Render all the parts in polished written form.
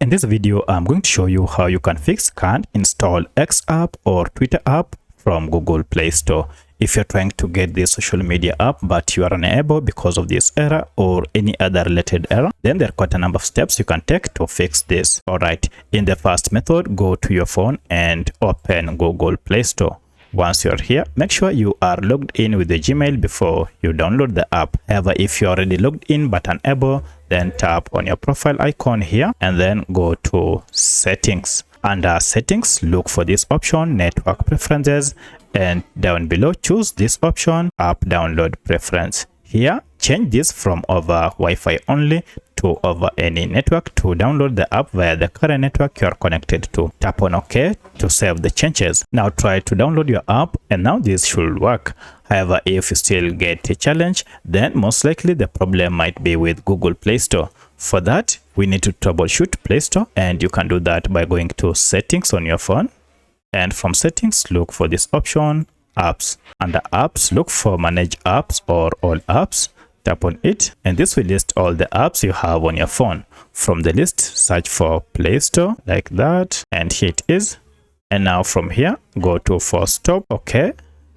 In this video, I'm going to show you how you can fix can't install X app or Twitter app from Google Play Store. If you're trying to get this social media app but you are unable because of this error or any other related error, then there are quite a number of steps you can take to fix this. Alright, in the first method, go to your phone and open Google Play Store. Once you're here, make sure you are logged in with the Gmail before you download the app. However, if you're already logged in but unable, then tap on your profile icon here and then go to settings. Under settings, look for this option, network preferences, and down below choose this option, app download preference. Here, change this from over Wi-Fi only to over any network to download the app via the current network you are connected to. Tap on OK to save the changes. Now try to download your app and now this should work. However, if you still get a challenge, then most likely the problem might be with Google Play Store. For that, we need to troubleshoot Play Store, and you can do that by going to settings on your phone. And from settings, look for this option, apps. Under apps, look for manage apps or all apps. Tap on it and this will list all the apps you have on your phone. From the list, search for Play Store like that, and here it is. And now from here, go to force stop, okay.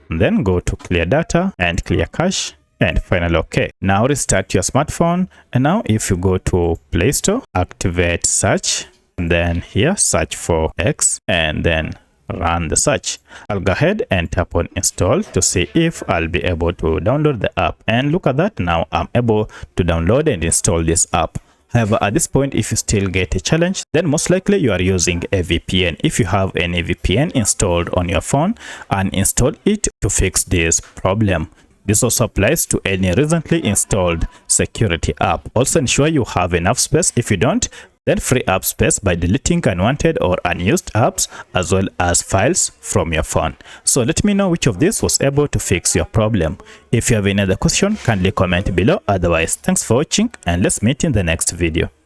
And then go to clear data and clear cache, and finally okay. Now restart your smartphone, and now if you go to Play Store, activate search, and then here search for X and then run the search. I'll go ahead and tap on install to see if I'll be able to download the app, and look at that, now I'm able to download and install this app. However, at this point, if you still get a challenge, then most likely you are using a VPN. If you have any VPN installed on your phone, uninstall it to fix this problem. This also applies to any recently installed security app. Also ensure you have enough space. If you don't, then free up space by deleting unwanted or unused apps as well as files from your phone. So let me know which of these was able to fix your problem. If you have any other question, kindly comment below. Otherwise, thanks for watching and let's meet in the next video.